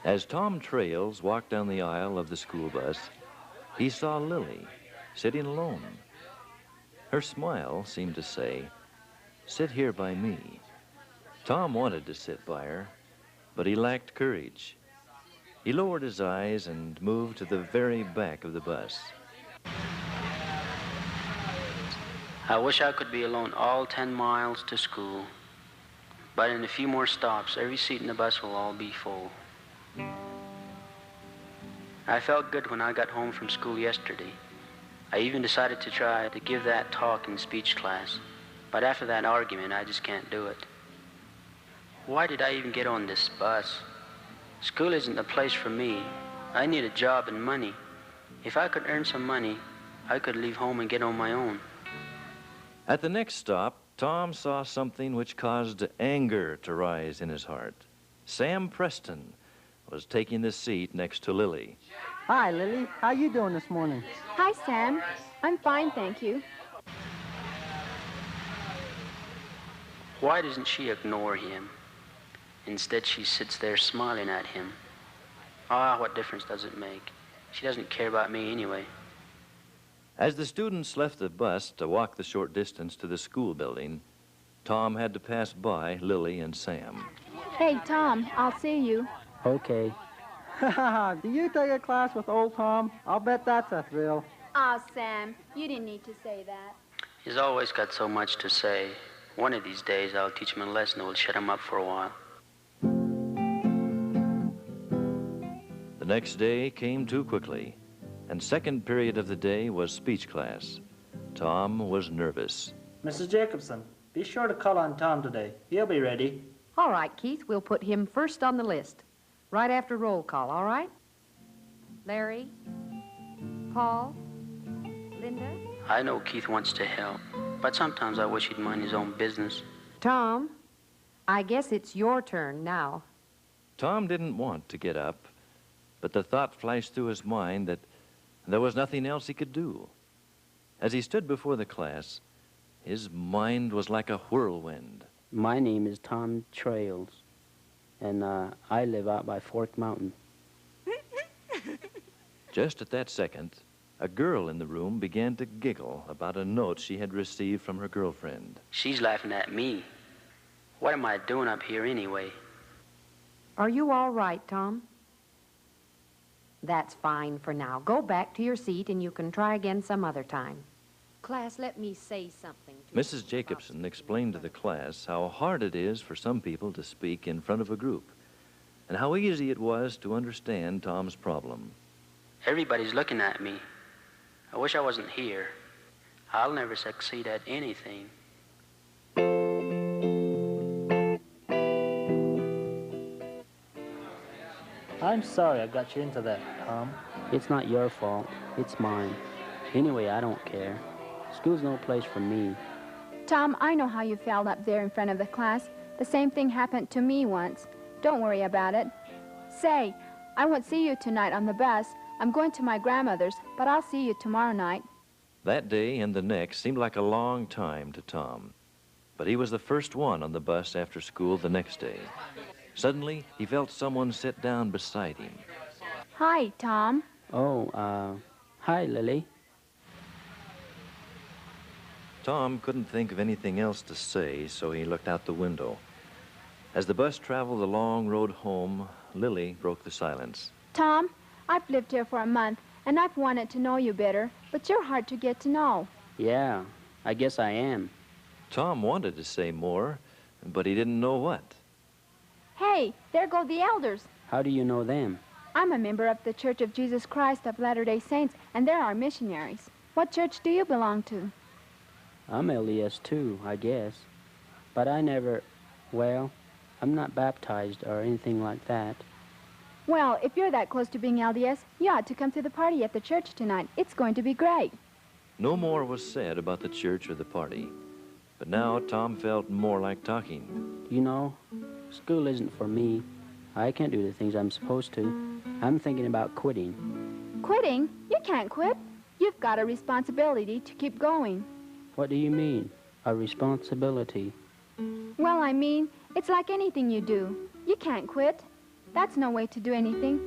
As Tom Trails walked down the aisle of the school bus, he saw Lily sitting alone. Her smile seemed to say, "Sit here by me." Tom wanted to sit by her, but he lacked courage. He lowered his eyes and moved to the very back of the bus. I wish I could be alone all 10 miles to school. But in a few more stops, every seat in the bus will all be full. I felt good when I got home from school yesterday. I even decided to try to give that talk in speech class. But after that argument, I just can't do it. Why did I even get on this bus? School isn't the place for me. I need a job and money. If I could earn some money, I could leave home and get on my own. At the next stop, Tom saw something which caused anger to rise in his heart. Sam Preston was taking the seat next to Lily. Hi, Lily. How you doing this morning? Hi, Sam. I'm fine, thank you. Why doesn't she ignore him? Instead, she sits there smiling at him. Ah, what difference does it make? She doesn't care about me anyway. As the students left the bus to walk the short distance to the school building, Tom had to pass by Lily and Sam. Hey, Tom, I'll see you. Okay. Do you take a class with old Tom? I'll bet that's a thrill. Aw, Sam, you didn't need to say that. He's always got so much to say. One of these days, I'll teach him a lesson that will shut him up for a while. The next day came too quickly, and second period of the day was speech class. Tom was nervous. Mrs. Jacobson, be sure to call on Tom today. He'll be ready. All right, Keith, we'll put him first on the list, right after roll call, all right? Larry, Paul, Linda. I know Keith wants to help, but sometimes I wish he'd mind his own business. Tom, I guess it's your turn now. Tom didn't want to get up, but the thought flashed through his mind that there was nothing else he could do. As he stood before the class, his mind was like a whirlwind. My name is Tom Trails, and I live out by Fork Mountain. Just at that second, a girl in the room began to giggle about a note she had received from her girlfriend. She's laughing at me. What am I doing up here anyway? Are you all right, Tom? That's fine for now. Go back to your seat and you can try again some other time. Class, let me say something. Mrs. Jacobson explained to the class how hard it is for some people to speak in front of a group, and how easy it was to understand Tom's problem. Everybody's looking at me. I wish I wasn't here. I'll never succeed at anything. I'm sorry I got you into that, Tom. It's not your fault. It's mine. Anyway, I don't care. School's no place for me. Tom, I know how you felt up there in front of the class. The same thing happened to me once. Don't worry about it. Say, I won't see you tonight on the bus. I'm going to my grandmother's, but I'll see you tomorrow night. That day and the next seemed like a long time to Tom, but he was the first one on the bus after school the next day. Suddenly, he felt someone sit down beside him. Hi, Tom. Oh, hi, Lily. Tom couldn't think of anything else to say, so he looked out the window. As the bus traveled the long road home, Lily broke the silence. Tom, I've lived here for a month, and I've wanted to know you better, but you're hard to get to know. Yeah, I guess I am. Tom wanted to say more, but he didn't know what. Hey, there go the elders. How do you know them? I'm a member of the Church of Jesus Christ of Latter-day Saints, and they're our missionaries. What church do you belong to? I'm LDS too, I guess. But I never, well, I'm not baptized or anything like that. Well, if you're that close to being LDS, you ought to come to the party at the church tonight. It's going to be great. No more was said about the church or the party, but now Tom felt more like talking. You know, school isn't for me. I can't do the things I'm supposed to. I'm thinking about quitting. Quitting? You can't quit. You've got a responsibility to keep going. What do you mean, a responsibility? Well, I mean, it's like anything you do. You can't quit. That's no way to do anything.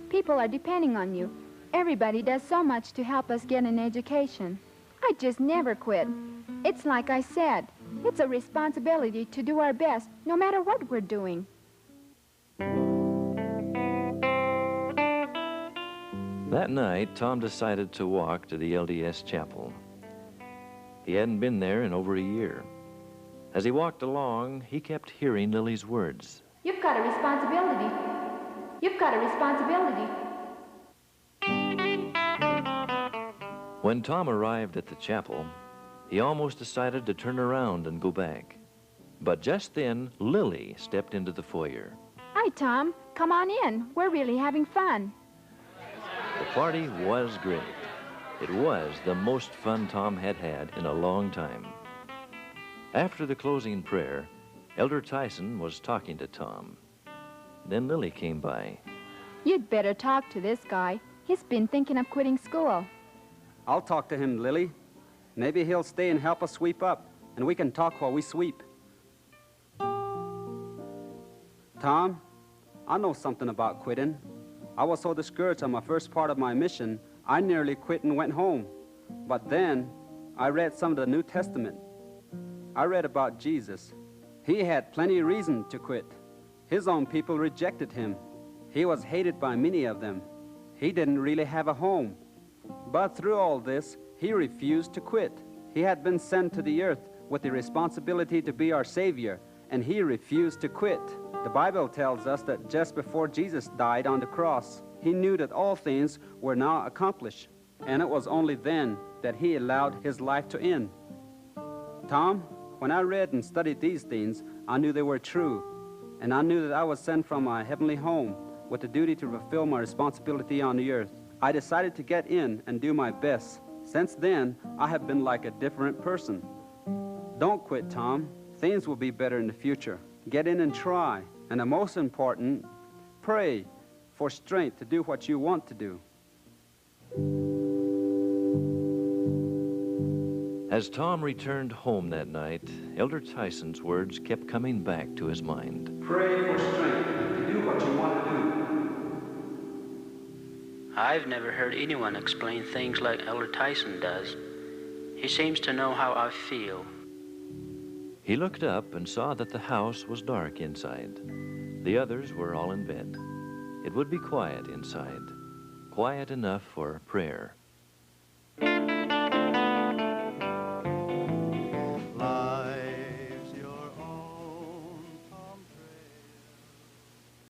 People are depending on you. Everybody does so much to help us get an education. I just never quit. It's like I said, it's a responsibility to do our best, no matter what we're doing. That night, Tom decided to walk to the LDS chapel. He hadn't been there in over a year. As he walked along, he kept hearing Lily's words. You've got a responsibility. You've got a responsibility. When Tom arrived at the chapel, he almost decided to turn around and go back. But just then, Lily stepped into the foyer. Hi, Tom. Come on in. We're really having fun. The party was great. It was the most fun Tom had had in a long time. After the closing prayer, Elder Tyson was talking to Tom. Then Lily came by. You'd better talk to this guy. He's been thinking of quitting school. I'll talk to him, Lily. Maybe he'll stay and help us sweep up, and we can talk while we sweep. Tom, I know something about quitting. I was so discouraged on my first part of my mission, I nearly quit and went home. But then, I read some of the New Testament. I read about Jesus. He had plenty of reason to quit. His own people rejected him. He was hated by many of them. He didn't really have a home. But through all this, he refused to quit. He had been sent to the earth with the responsibility to be our Savior, and he refused to quit. The Bible tells us that just before Jesus died on the cross, he knew that all things were now accomplished, and it was only then that he allowed his life to end. Tom, when I read and studied these things, I knew they were true, and I knew that I was sent from my heavenly home with the duty to fulfill my responsibility on the earth. I decided to get in and do my best. Since then, I have been like a different person. Don't quit, Tom. Things will be better in the future. Get in and try. And the most important, pray for strength to do what you want to do. As Tom returned home that night, Elder Tyson's words kept coming back to his mind. Pray for strength to do what you want to do. I've never heard anyone explain things like Elder Tyson does. He seems to know how I feel. He looked up and saw that the house was dark inside. The others were all in bed. It would be quiet inside, quiet enough for prayer.